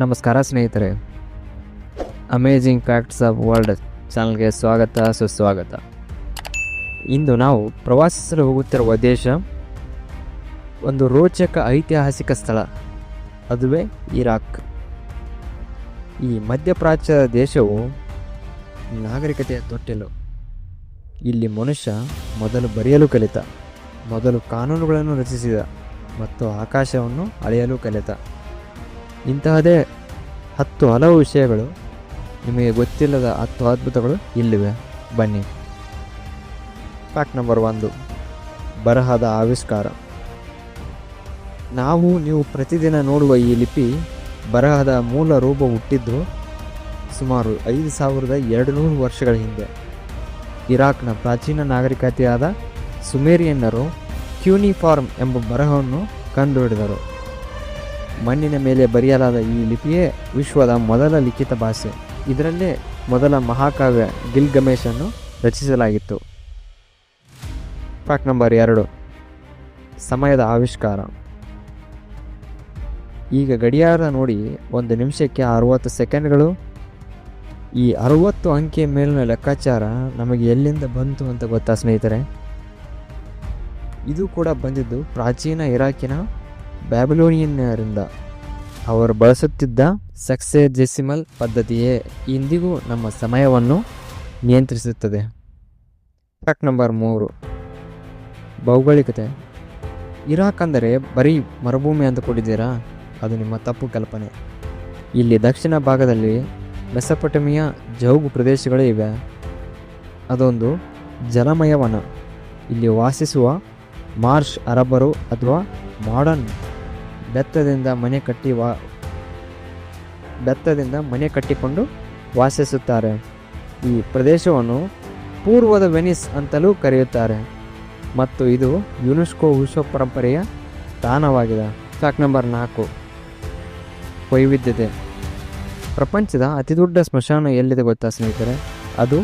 ನಮಸ್ಕಾರ ಸ್ನೇಹಿತರೆ, amazing facts of world ಚಾನಲ್ಗೆ ಸ್ವಾಗತ ಸುಸ್ವಾಗತ. ಇಂದು ನಾವು ಪ್ರವಾಸಿಸಲು ಹೋಗುತ್ತಿರುವ ದೇಶ ಒಂದು ರೋಚಕ ಐತಿಹಾಸಿಕ ಸ್ಥಳ, ಅದುವೇ ಇರಾಕ್. ಈ ಮಧ್ಯಪ್ರಾಚ್ಯದ ದೇಶವು ನಾಗರಿಕತೆಯ ತೊಟ್ಟಿಲು. ಇಲ್ಲಿ ಮನುಷ್ಯ ಮೊದಲು ಬರೆಯಲು ಕಲಿತ, ಮೊದಲು ಕಾನೂನುಗಳನ್ನು ರಚಿಸಿದ ಮತ್ತು ಆಕಾಶವನ್ನು ಅಳೆಯಲು ಕಲಿತ. ಇಂತಹದೇ ಹಲವು ವಿಷಯಗಳು, ನಿಮಗೆ ಗೊತ್ತಿಲ್ಲದ 10 ಅದ್ಭುತಗಳು ಇಲ್ಲಿವೆ. ಬನ್ನಿ. ಫ್ಯಾಕ್ಟ್ ನಂಬರ್ 1, ಬರಹದ ಆವಿಷ್ಕಾರ. ನೀವು ಪ್ರತಿದಿನ ನೋಡುವ ಈ ಲಿಪಿ ಬರಹದ ಮೂಲ ರೂಪ ಹುಟ್ಟಿದ್ದು ಸುಮಾರು 5200 ವರ್ಷಗಳ ಹಿಂದೆ. ಇರಾಕ್ನ ಪ್ರಾಚೀನ ನಾಗರಿಕತೆಯಾದ ಸುಮೇರಿಯನ್ನರು ಕ್ಯೂನಿಫಾರ್ಮ್ ಎಂಬ ಬರಹವನ್ನು ಕಂಡುಹಿಡಿದರು. ಮಣ್ಣಿನ ಮೇಲೆ ಬರೆಯಲಾದ ಈ ಲಿಪಿಯೇ ವಿಶ್ವದ ಮೊದಲ ಲಿಖಿತ ಭಾಷೆ. ಇದರಲ್ಲೇ ಮೊದಲ ಮಹಾಕಾವ್ಯ ಗಿಲ್ಗಮೇಶನ್ನು ರಚಿಸಲಾಗಿತ್ತು. ಫ್ಯಾಕ್ಟ್ ನಂಬರ್ 2, ಸಮಯದ ಆವಿಷ್ಕಾರ. ಈಗ ಗಡಿಯಾರ ನೋಡಿ, 1 ನಿಮಿಷಕ್ಕೆ 60 ಸೆಕೆಂಡ್ಗಳು. ಈ 60 ಅಂಕೆಯ ಮೇಲಿನ ಲೆಕ್ಕಾಚಾರ ನಮಗೆ ಎಲ್ಲಿಂದ ಬಂತು ಅಂತ ಗೊತ್ತಾ ಸ್ನೇಹಿತರೆ? ಇದು ಕೂಡ ಬಂದಿದ್ದು ಪ್ರಾಚೀನ ಇರಾಕಿನ ಬ್ಯಾಬಿಲೋನಿಯನ್ನರಿಂದ. ಅವರು ಬಳಸುತ್ತಿದ್ದ ಸೆಕ್ಸೆಡೆಸಿಮಲ್ ಪದ್ಧತಿಯೇ ಇಂದಿಗೂ ನಮ್ಮ ಸಮಯವನ್ನು ನಿಯಂತ್ರಿಸುತ್ತದೆ. ಫ್ಯಾಕ್ಟ್ ನಂಬರ್ 3, ಭೌಗೋಳಿಕತೆ. ಇರಾಕ್ ಅಂದರೆ ಬರೀ ಮರುಭೂಮಿ ಅಂತ ಕೊಟ್ಟಿದ್ದೀರಾ? ಅದು ನಿಮ್ಮ ತಪ್ಪು ಕಲ್ಪನೆ. ಇಲ್ಲಿ ದಕ್ಷಿಣ ಭಾಗದಲ್ಲಿ ಮೆಸೊಪೊಟೇಮಿಯಾ ಜೌಗು ಪ್ರದೇಶಗಳೇ ಇವೆ. ಅದೊಂದು ಜಲಮಯ ವನ. ಇಲ್ಲಿ ವಾಸಿಸುವ ಮಾರ್ಷ್ ಅರಬ್ಬರು ಅಥವಾ ಮಾಡರ್ನ್ ಬೆತ್ತದಿಂದ ಮನೆ ಕಟ್ಟಿಕೊಂಡು ವಾಸಿಸುತ್ತಾರೆ. ಈ ಪ್ರದೇಶವನ್ನು ಪೂರ್ವದ ವೆನಿಸ್ ಅಂತಲೂ ಕರೆಯುತ್ತಾರೆ ಮತ್ತು ಇದು ಯುನೆಸ್ಕೋ ವಿಶ್ವ ಪರಂಪರೆಯ ತಾಣವಾಗಿದೆ. ಫ್ಯಾಕ್ಟ್ ನಂಬರ್ 4, ವೈವಿಧ್ಯತೆ. ಪ್ರಪಂಚದ ಅತಿದೊಡ್ಡ ಸ್ಮಶಾನ ಎಲ್ಲಿದೆ ಗೊತ್ತಾ ಸ್ನೇಹಿತರೆ? ಅದು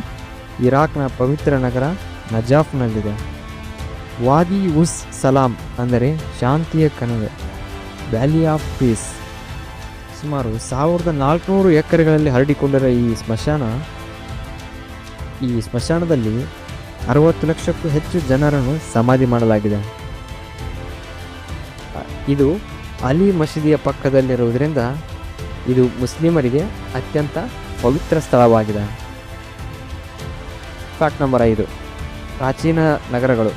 ಇರಾಕ್ನ ಪವಿತ್ರ ನಗರ ನಜಾಫ್ನಲ್ಲಿದೆ. ವಾದಿ ಉಸ್ ಸಲಾಂ ಅಂದರೆ ಶಾಂತಿಯ ಕಣಿವೆ, ವ್ಯಾಲಿ ಆಫ್ ಪೀಸ್. ಸುಮಾರು 1400 ಎಕರೆಗಳಲ್ಲಿ ಹರಡಿಕೊಂಡಿರುವ ಈ ಸ್ಮಶಾನದಲ್ಲಿ 60 ಲಕ್ಷಕ್ಕೂ ಹೆಚ್ಚು ಜನರನ್ನು ಸಮಾಧಿ ಮಾಡಲಾಗಿದೆ. ಇದು ಅಲಿ ಮಸೀದಿಯ ಪಕ್ಕದಲ್ಲಿರುವುದರಿಂದ ಇದು ಮುಸ್ಲಿಮರಿಗೆ ಅತ್ಯಂತ ಪವಿತ್ರ ಸ್ಥಳವಾಗಿದೆ. ಫ್ಯಾಕ್ಟ್ ನಂಬರ್ 5, ಪ್ರಾಚೀನ ನಗರಗಳು.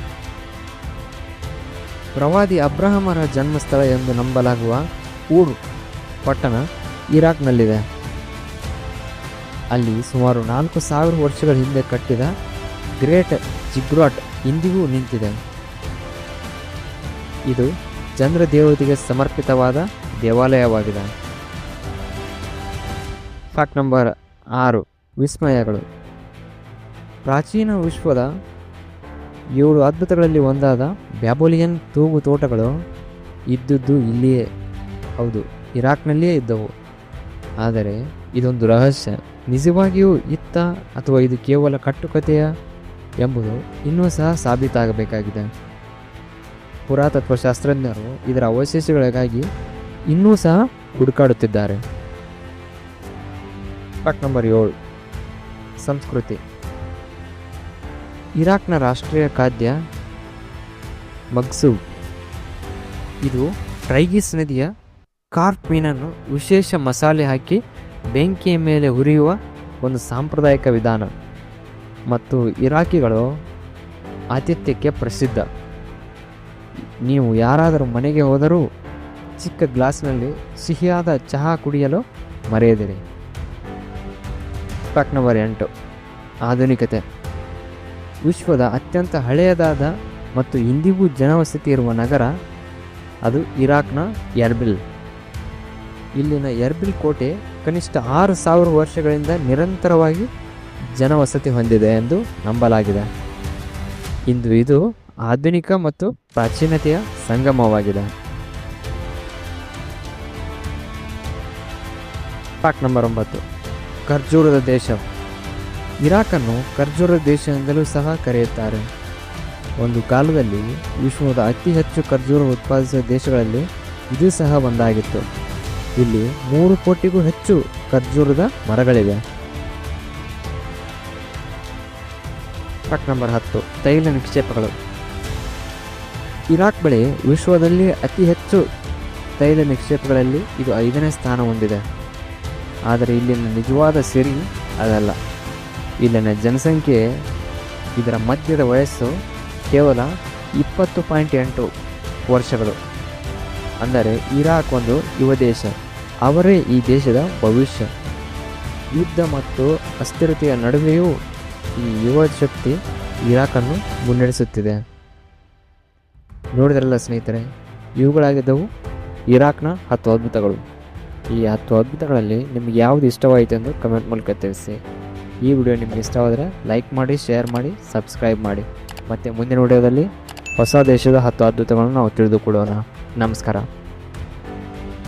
ಪ್ರವಾದಿ ಅಬ್ರಹಾಮರ ಜನ್ಮಸ್ಥಳ ಎಂದು ನಂಬಲಾಗುವ ಊರ್ ಪಟ್ಟಣ ಇರಾಕ್ನಲ್ಲಿದೆ. ಅಲ್ಲಿ ಸುಮಾರು 4000 ವರ್ಷಗಳ ಹಿಂದೆ ಕಟ್ಟಿದ ಗ್ರೇಟ್ ಜಿಗ್ರಾಟ್ ಇಂದಿಗೂ ನಿಂತಿದೆ. ಇದು ಚಂದ್ರ ದೇವತೆಗೆ ಸಮರ್ಪಿತವಾದ ದೇವಾಲಯವಾಗಿದೆ. Fact number 6, ವಿಸ್ಮಯಗಳು. ಪ್ರಾಚೀನ ವಿಶ್ವದ 7 ಅದ್ಭುತಗಳಲ್ಲಿ ಒಂದಾದ ಬ್ಯಾಬಿಲೋನಿಯನ್ ತೂಗು ತೋಟಗಳು ಇದ್ದದ್ದು ಇಲ್ಲಿಯೇ. ಹೌದು, ಇರಾಕ್ನಲ್ಲಿಯೇ ಇದ್ದವು. ಆದರೆ ಇದೊಂದು ರಹಸ್ಯ. ನಿಜವಾಗಿಯೂ ಇತ್ತ ಅಥವಾ ಇದು ಕೇವಲ ಕಟ್ಟುಕತೆಯ ಎಂಬುದು ಇನ್ನೂ ಸಹ ಸಾಬೀತಾಗಬೇಕಾಗಿದೆ. ಪುರಾತತ್ವ ಶಾಸ್ತ್ರಜ್ಞರು ಇದರ ಅವಶೇಷಗಳಿಗಾಗಿ ಇನ್ನೂ ಸಹ ಹುಡುಕಾಡುತ್ತಿದ್ದಾರೆ. ಫ್ಯಾಕ್ಟ್ ನಂಬರ್ 7, ಸಂಸ್ಕೃತಿ. ಇರಾಕ್ನ ರಾಷ್ಟ್ರೀಯ ಖಾದ್ಯ ಮಗ್ಸೂಬ್. ಇದು ಟೈಗ್ರಿಸ್ ನದಿಯ ಕಾರ್ಪ್ ಮೀನನ್ನು ವಿಶೇಷ ಮಸಾಲೆ ಹಾಕಿ ಬೆಂಕಿಯ ಮೇಲೆ ಹುರಿಯುವ ಒಂದು ಸಾಂಪ್ರದಾಯಿಕ ವಿಧಾನ ಮತ್ತು ಇರಾಕಿಗಳು ಆತಿಥ್ಯಕ್ಕೆ ಪ್ರಸಿದ್ಧ. ನೀವು ಯಾರಾದರೂ ಮನೆಗೆ ಹೋದರೂ ಚಿಕ್ಕ ಗ್ಲಾಸ್ನಲ್ಲಿ ಸಿಹಿಯಾದ ಚಹಾ ಕುಡಿಯಲು ಮರೆಯದಿರಿ. ಫ್ಯಾಕ್ಟ್ ನಂಬರ್ 8, ಆಧುನಿಕತೆ. ವಿಶ್ವದ ಅತ್ಯಂತ ಹಳೆಯದಾದ ಮತ್ತು ಇಂದಿಗೂ ಜನವಸತಿ ಇರುವ ನಗರ ಅದು ಇರಾಕ್ನ ಎರ್ಬಿಲ್. ಇಲ್ಲಿನ ಎರ್ಬಿಲ್ ಕೋಟೆ ಕನಿಷ್ಠ 6000 ವರ್ಷಗಳಿಂದ ನಿರಂತರವಾಗಿ ಜನವಸತಿ ಹೊಂದಿದೆ ಎಂದು ನಂಬಲಾಗಿದೆ. ಇಂದು ಇದು ಆಧುನಿಕ ಮತ್ತು ಪ್ರಾಚೀನತೆಯ ಸಂಗಮವಾಗಿದೆ. ಫ್ಯಾಕ್ಟ್ ನಂಬರ್ 9, ಖರ್ಜೂರದ ದೇಶ. ಇರಾಕನ್ನು ಖರ್ಜೂರದ ದೇಶ ಎಂದಲೂ ಸಹ ಕರೆಯುತ್ತಾರೆ. ಒಂದು ಕಾಲದಲ್ಲಿ ವಿಶ್ವದ ಅತಿ ಹೆಚ್ಚು ಖರ್ಜೂರ ಉತ್ಪಾದಿಸುವ ದೇಶಗಳಲ್ಲಿ ಇದು ಸಹ ಒಂದಾಗಿತ್ತು. ಇಲ್ಲಿ 3 ಕೋಟಿಗೂ ಹೆಚ್ಚು ಖರ್ಜೂರದ ಮರಗಳಿವೆ. ಫ್ಯಾಕ್ಟ್ ನಂಬರ್ 10, ತೈಲ ನಿಕ್ಷೇಪಗಳು. ಇರಾಕ್ ಬಳಿ ವಿಶ್ವದಲ್ಲಿ ಅತಿ ಹೆಚ್ಚು ತೈಲ ನಿಕ್ಷೇಪಗಳಲ್ಲಿ ಇದು 5ನೇ ಸ್ಥಾನ ಹೊಂದಿದೆ. ಆದರೆ ಇಲ್ಲಿನ ನಿಜವಾದ ಸಿರಿ ಅದಲ್ಲ. ಇಲ್ಲಿನ ಜನಸಂಖ್ಯೆ, ಇದರ ಮಧ್ಯದ ವಯಸ್ಸು ಕೇವಲ 20.8 ವರ್ಷಗಳು. ಅಂದರೆ ಇರಾಕ್ ಒಂದು ಯುವ ದೇಶ. ಅವರೇ ಈ ದೇಶದ ಭವಿಷ್ಯ. ಯುದ್ಧ ಮತ್ತು ಅಸ್ಥಿರತೆಯ ನಡುವೆಯೂ ಈ ಯುವ ಶಕ್ತಿ ಇರಾಕನ್ನು ಮುನ್ನಡೆಸುತ್ತಿದೆ. ನೋಡಿದ್ರಲ್ಲ ಸ್ನೇಹಿತರೆ, ಇವುಗಳಾಗಿದ್ದವು ಇರಾಕ್ನ 10 ಅದ್ಭುತಗಳು. ಈ 10 ಅದ್ಭುತಗಳಲ್ಲಿ ನಿಮಗೆ ಯಾವುದು ಇಷ್ಟವಾಯಿತು ಎಂದು ಕಮೆಂಟ್ ಮೂಲಕ ತಿಳಿಸಿ. ಈ ವಿಡಿಯೋ ನಿಮಗೆ ಇಷ್ಟವಾದರೆ ಲೈಕ್ ಮಾಡಿ, ಶೇರ್ ಮಾಡಿ, ಸಬ್ಸ್ಕ್ರೈಬ್ ಮಾಡಿ. ಮತ್ತು ಮುಂದಿನ ವಿಡಿಯೋದಲ್ಲಿ ಹೊಸ ದೇಶದ 10 ಅದ್ಭುತಗಳನ್ನು ನಾವು ತಿಳಿದುಕೊಳ್ಳೋಣ. ನಮಸ್ಕಾರ.